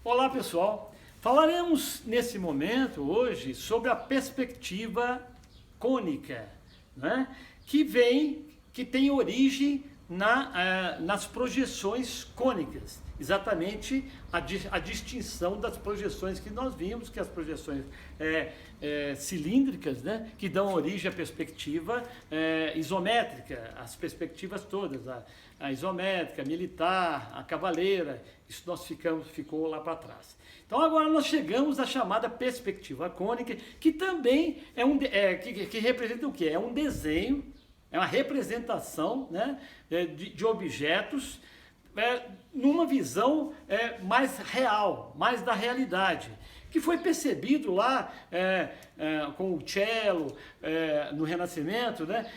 Olá pessoal, falaremos nesse momento hoje sobre a perspectiva cônica, né? que tem origem nas projeções cônicas, exatamente a distinção das projeções que nós vimos, que as projeções cilíndricas, né? Que dão origem à perspectiva isométrica, as perspectivas todas, a isométrica, a militar, a cavaleira, isso ficou lá para trás. Então agora nós chegamos à chamada perspectiva cônica, que também que representa o quê? É um desenho, é uma representação, né, de objetos numa visão mais real, mais da realidade, que foi percebido lá com o cello no Renascimento, né,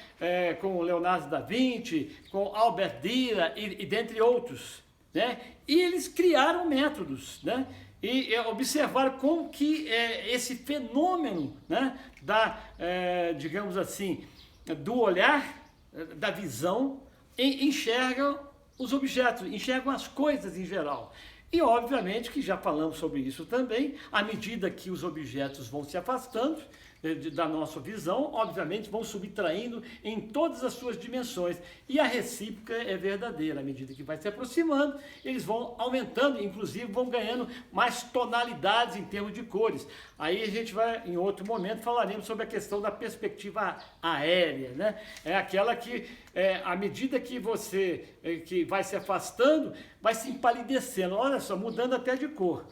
com Leonardo da Vinci, com Albert Dürer e dentre outros, né, e eles criaram métodos, né, e observaram como que esse fenômeno, né, digamos assim, do olhar, da visão, enxergam os objetos, enxergam as coisas em geral. E obviamente que já falamos sobre isso também, à medida que os objetos vão se afastando da nossa visão, obviamente vão subtraindo em todas as suas dimensões. E a recíproca é verdadeira, à medida que vai se aproximando, eles vão aumentando, inclusive vão ganhando mais tonalidades em termos de cores. Aí a gente vai, em outro momento, falaremos sobre a questão da perspectiva aérea, né? É aquela que, à medida que que vai se afastando, vai se empalidecendo, olha só, mudando até de cor.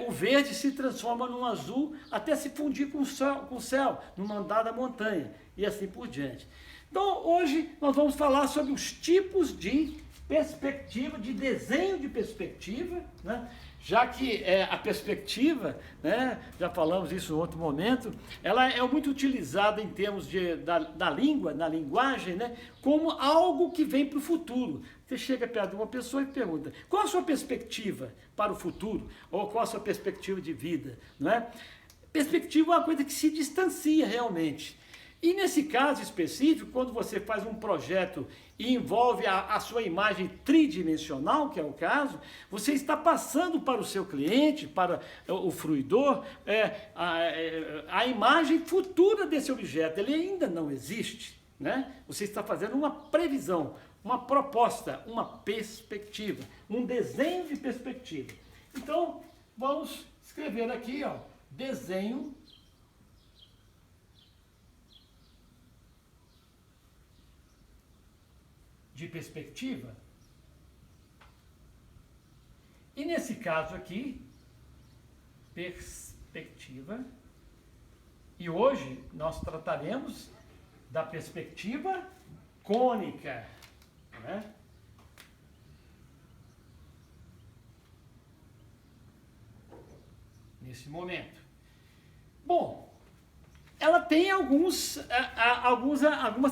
O verde se transforma num azul até se fundir com o céu, numa andada montanha e assim por diante. Então hoje nós vamos falar sobre os tipos de perspectiva, de desenho de perspectiva, né? Já que a perspectiva, né, já falamos isso em outro momento, ela é muito utilizada em termos da língua, na linguagem, né, como algo que vem para o futuro. Você chega perto de uma pessoa e pergunta, qual a sua perspectiva para o futuro? Ou qual a sua perspectiva de vida? Não é? Perspectiva é uma coisa que se distancia realmente. E nesse caso específico, quando você faz um projeto e envolve a sua imagem tridimensional, que é o caso, você está passando para o seu cliente, para o fruidor, a imagem futura desse objeto. Ele ainda não existe, né? Você está fazendo uma previsão, uma proposta, uma perspectiva, um desenho de perspectiva. Então, vamos escrever aqui, ó, desenho de perspectiva. E nesse caso aqui, perspectiva, e hoje nós trataremos da perspectiva cônica, né? Nesse momento. Bom, ela tem algumas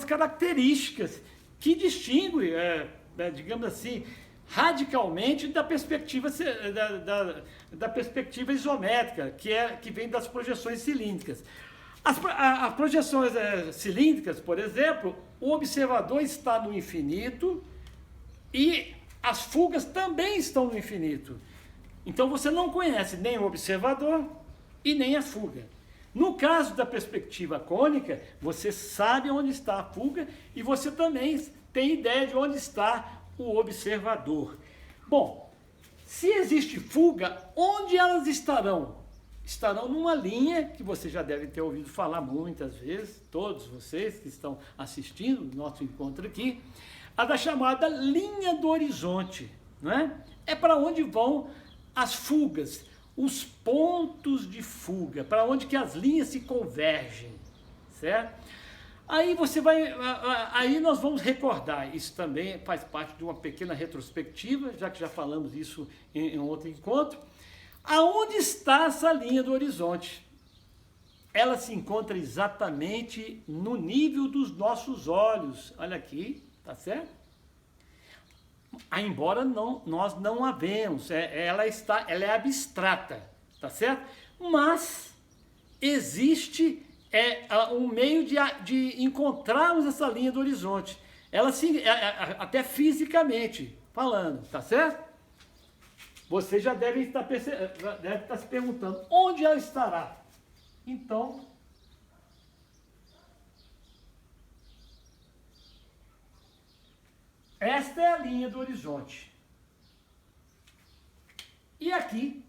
características que distingue, digamos assim, radicalmente da perspectiva, da perspectiva isométrica, que vem das projeções cilíndricas. As projeções cilíndricas, por exemplo, o observador está no infinito e as fugas também estão no infinito. Então você não conhece nem o observador e nem a fuga. No caso da perspectiva cônica, você sabe onde está a fuga e você também tem ideia de onde está o observador. Bom, se existe fuga, onde elas estarão? Estarão numa linha que você já deve ter ouvido falar muitas vezes, todos vocês que estão assistindo o nosso encontro aqui, a da chamada linha do horizonte, não é? É para onde vão as fugas, os pontos de fuga, para onde que as linhas se convergem, certo? Aí nós vamos recordar, isso também faz parte de uma pequena retrospectiva, já que já falamos isso em outro encontro. Aonde está essa linha do horizonte? Ela se encontra exatamente no nível dos nossos olhos, olha aqui, tá certo? Embora nós não a vemos, ela é abstrata, tá certo? Mas existe um meio de encontrarmos essa linha do horizonte. Ela até fisicamente falando, tá certo? Você já deve estar se perguntando onde ela estará. Então, esta é a linha do horizonte. E aqui,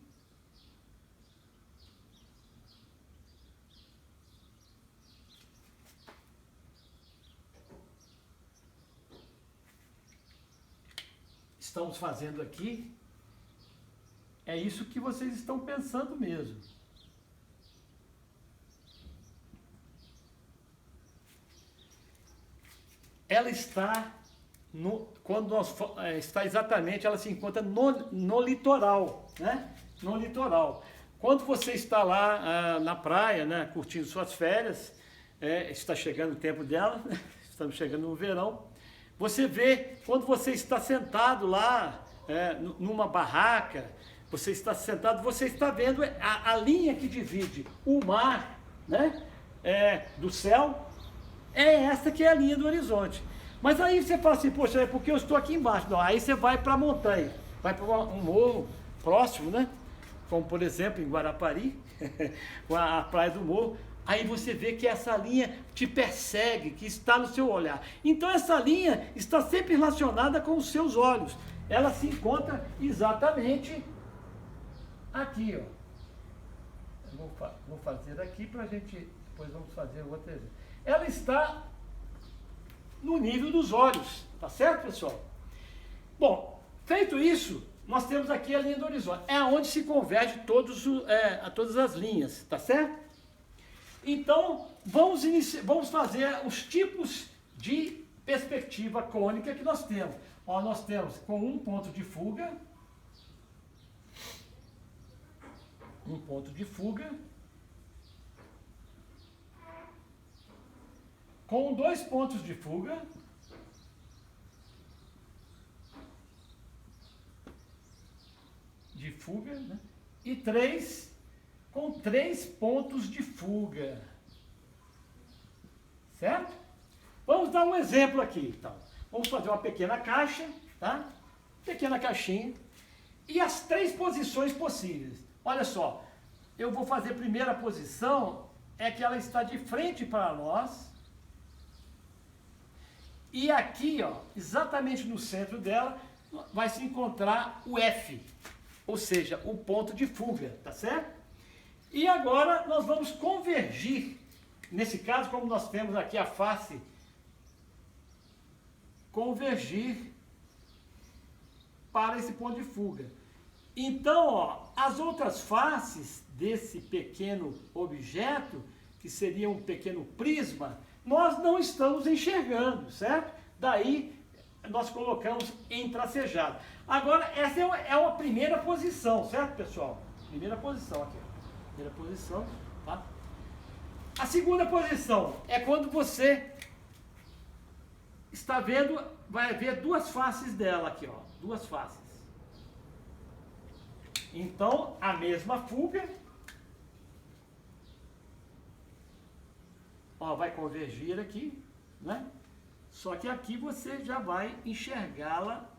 estamos fazendo aqui, é isso que vocês estão pensando mesmo. Ela está está exatamente, ela se encontra no litoral, né? No litoral. Quando você está lá na praia, né, curtindo suas férias, está chegando o tempo dela, estamos chegando no verão, você vê, quando você está sentado lá, numa barraca, você está sentado, você está vendo a linha que divide o mar, né, do céu, é essa que é a linha do horizonte. Mas aí você fala assim, poxa, é porque eu estou aqui embaixo. Não, aí você vai para a montanha, vai para um morro próximo, né? Como por exemplo em Guarapari, a Praia do Morro. Aí você vê que essa linha te persegue, que está no seu olhar. Então essa linha está sempre relacionada com os seus olhos. Ela se encontra exatamente aqui, ó. Eu vou fazer aqui para a gente, depois vamos fazer o outro exemplo. Ela está no nível dos olhos, tá certo, pessoal? Bom, feito isso, nós temos aqui a linha do horizonte, é onde se converge todas as linhas, tá certo? Então, vamos fazer os tipos de perspectiva cônica que nós temos. Ó, nós temos com um ponto de fuga, com 2 pontos de fuga, né? E 3 com 3 pontos de fuga, certo? Vamos dar um exemplo aqui, então. Vamos fazer uma pequena caixa, tá? Pequena caixinha, e as 3 posições possíveis. Olha só, eu vou fazer a primeira posição, é que ela está de frente para nós. E aqui, ó, exatamente no centro dela, vai se encontrar o F, ou seja, o ponto de fuga, tá certo? E agora nós vamos convergir, nesse caso, como nós temos aqui a face, convergir para esse ponto de fuga. Então, ó, as outras faces desse pequeno objeto, que seria um pequeno prisma, nós não estamos enxergando, certo? Daí nós colocamos em tracejado. Agora, essa é uma primeira posição, certo, pessoal? Primeira posição aqui. Primeira posição, tá? A segunda posição é quando você está vendo, vai ver 2 faces dela aqui, ó. 2 faces. Então, a mesma fuga, ó, vai convergir aqui, né? Só que aqui você já vai enxergá-la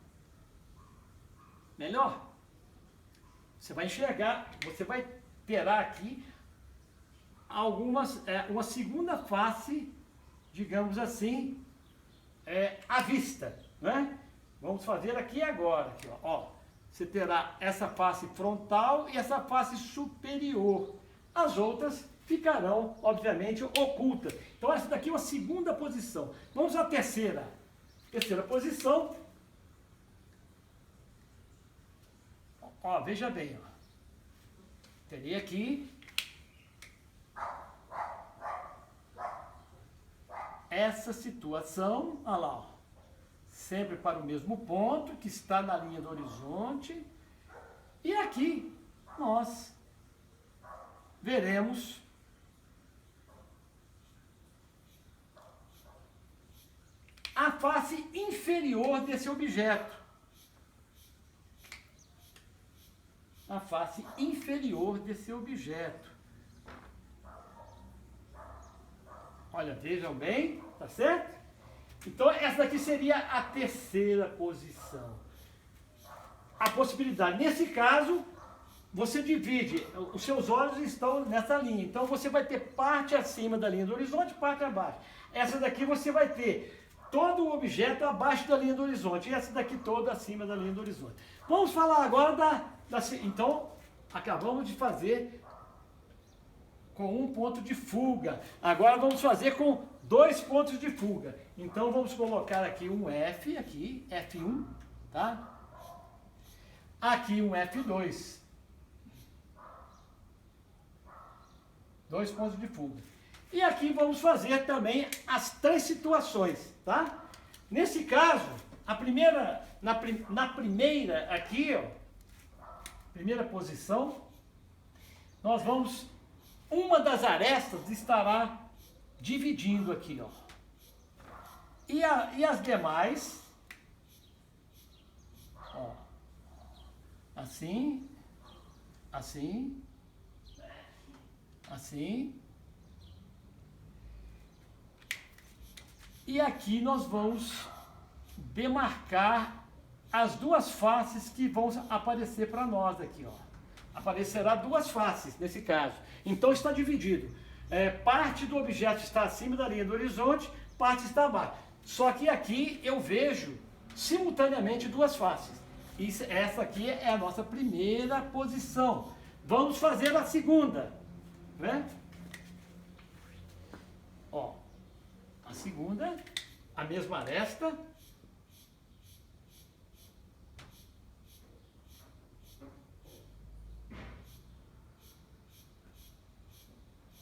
melhor. Você vai enxergar, você vai terá aqui uma segunda face, digamos assim, à vista, né? Vamos fazer aqui agora, aqui, ó. Você terá essa face frontal e essa face superior. As outras ficarão, obviamente, ocultas. Então, essa daqui é uma segunda posição. Vamos à terceira. Terceira posição. Ó, veja bem, ó. Teria aqui essa situação, olha lá, ó, sempre para o mesmo ponto, que está na linha do horizonte. E aqui nós veremos a face inferior desse objeto. A face inferior desse objeto. Olha, vejam bem, tá certo? Então, essa daqui seria a terceira posição. a possibilidade. Nesse caso, você divide, os seus olhos estão nessa linha, então você vai ter parte acima da linha do horizonte, parte abaixo. Essa daqui você vai ter todo o objeto abaixo da linha do horizonte, e essa daqui toda acima da linha do horizonte. Vamos falar agora então, acabamos de fazer com um ponto de fuga. Agora vamos fazer com 2 pontos de fuga. Então vamos colocar aqui um F, aqui, F1, tá? Aqui um F2. 2 pontos de fuga. E aqui vamos fazer também as 3 situações, tá? Nesse caso, na primeira aqui, ó, primeira posição, nós vamos, uma das arestas estará dividindo aqui, ó. E as demais, ó, assim, assim, assim. E aqui nós vamos demarcar as 2 faces que vão aparecer para nós aqui, ó. Aparecerá 2 faces nesse caso. Então está dividido. Parte do objeto está acima da linha do horizonte, parte está abaixo. Só que aqui eu vejo simultaneamente 2 faces. Essa aqui é a nossa primeira posição. Vamos fazer a segunda, né? Ó, a segunda, a mesma aresta.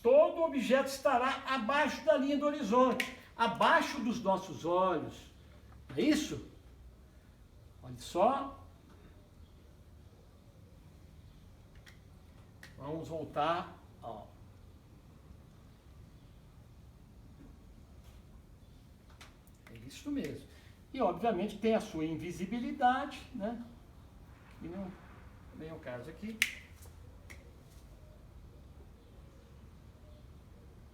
Todo objeto estará abaixo da linha do horizonte, abaixo dos nossos olhos. É isso? Olha só. Vamos voltar, ó. É isso mesmo. E obviamente tem a sua invisibilidade, né? E não vem o caso aqui.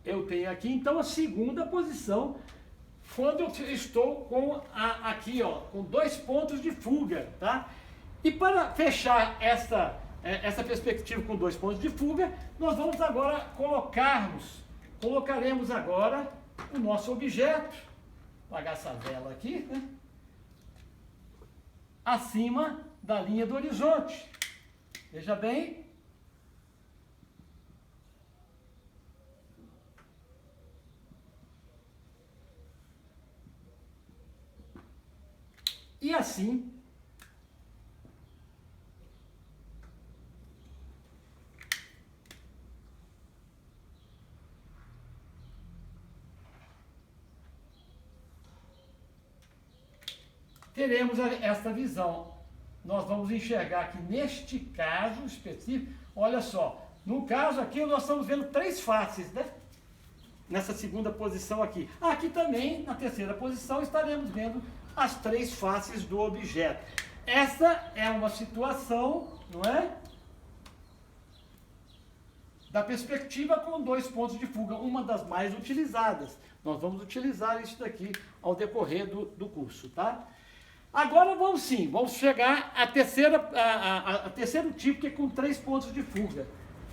Eu tenho aqui, então, a segunda posição, quando eu estou com aqui, ó, com 2 pontos de fuga, tá? E para fechar essa perspectiva com 2 pontos de fuga, nós vamos agora colocaremos agora o nosso objeto, vou apagar essa vela aqui, né? Acima da linha do horizonte. Veja bem. E assim, teremos esta visão. Nós vamos enxergar aqui neste caso específico, olha só, no caso aqui nós estamos vendo 3 faces, né? Nessa segunda posição aqui. Aqui também, na terceira posição, estaremos vendo as 3 faces do objeto. Essa é uma situação, não é? Da perspectiva com 2 pontos de fuga, uma das mais utilizadas. Nós vamos utilizar isso daqui ao decorrer do curso, tá? Agora vamos chegar à terceiro tipo, que é com 3 pontos de fuga.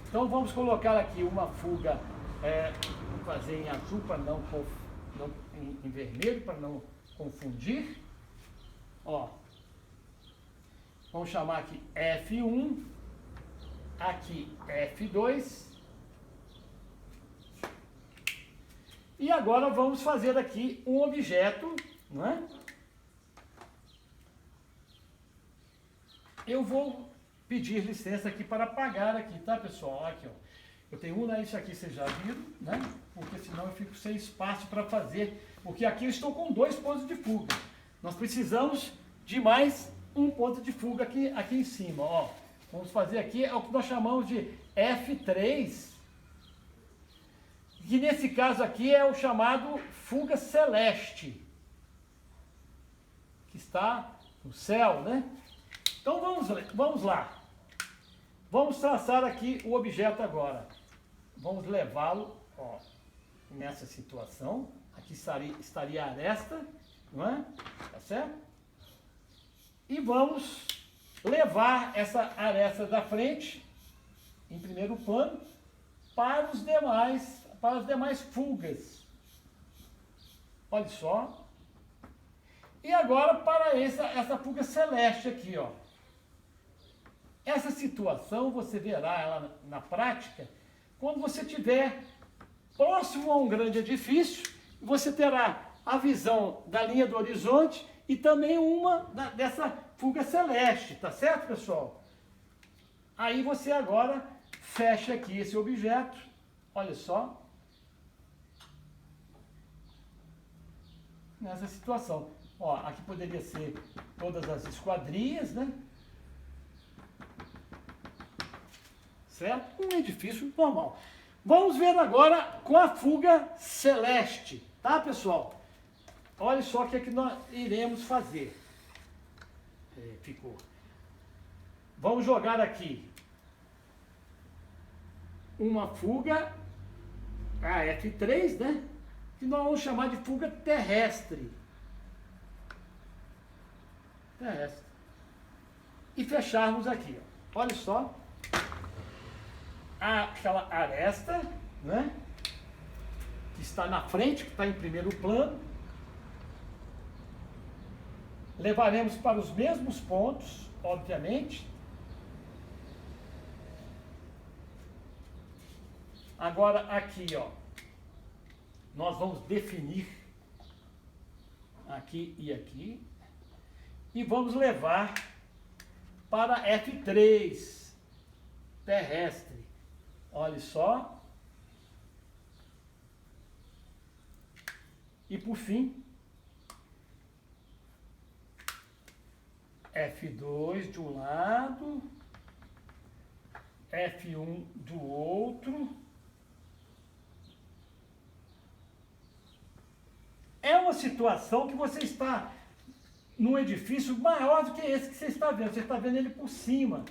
Então vamos colocar aqui uma fuga, vamos fazer em azul para não em vermelho, para não confundir. Ó, vamos chamar aqui F1, aqui F2. E agora vamos fazer aqui um objeto, não é? Eu vou pedir licença aqui para apagar aqui, tá, pessoal? Aqui, ó. Eu tenho isso aqui, vocês já viram, né? Porque senão eu fico sem espaço para fazer. Porque aqui eu estou com 2 pontos de fuga. Nós precisamos de mais um ponto de fuga aqui em cima, ó. Vamos fazer aqui, é o que nós chamamos de F3. Que nesse caso aqui é o chamado fuga celeste. Que está no céu, né? Então vamos lá. Vamos traçar aqui o objeto agora. Vamos levá-lo, ó, nessa situação. Aqui estaria a aresta, não é? Tá certo? E vamos levar essa aresta da frente, em primeiro plano, para as demais fugas. Olha só. E agora para essa fuga celeste aqui, ó. Essa situação você verá ela na prática quando você estiver próximo a um grande edifício, você terá a visão da linha do horizonte e também dessa fuga celeste, tá certo, pessoal? Aí você agora fecha aqui esse objeto, olha só, nessa situação. Ó, aqui poderia ser todas as esquadrias, né? Certo? Um edifício normal. Vamos ver agora com a fuga celeste, tá, pessoal? Olha só o que é que nós iremos fazer. Ficou. Vamos jogar aqui uma fuga, a F3, né? Que nós vamos chamar de fuga terrestre. E fecharmos aqui, ó. Olha só, aquela aresta, né, que está na frente, que está em primeiro plano, levaremos para os mesmos pontos, obviamente. Agora aqui, ó, nós vamos definir aqui e aqui. E vamos levar para F3, terrestre. Olha só. E por fim, F2 de um lado, F1 do outro. É uma situação que você está num edifício maior do que esse que você está vendo ele por cima.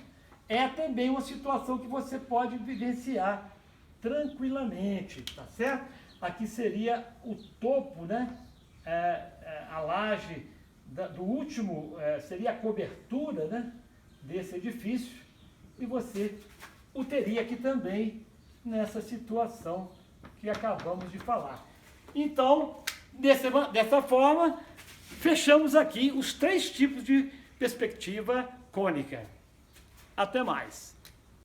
É também uma situação que você pode vivenciar tranquilamente, tá certo? Aqui seria o topo, né? A laje do último, seria a cobertura, né, desse edifício, e você o teria aqui também nessa situação que acabamos de falar. Então, dessa forma, fechamos aqui os 3 tipos de perspectiva cônica. Até mais!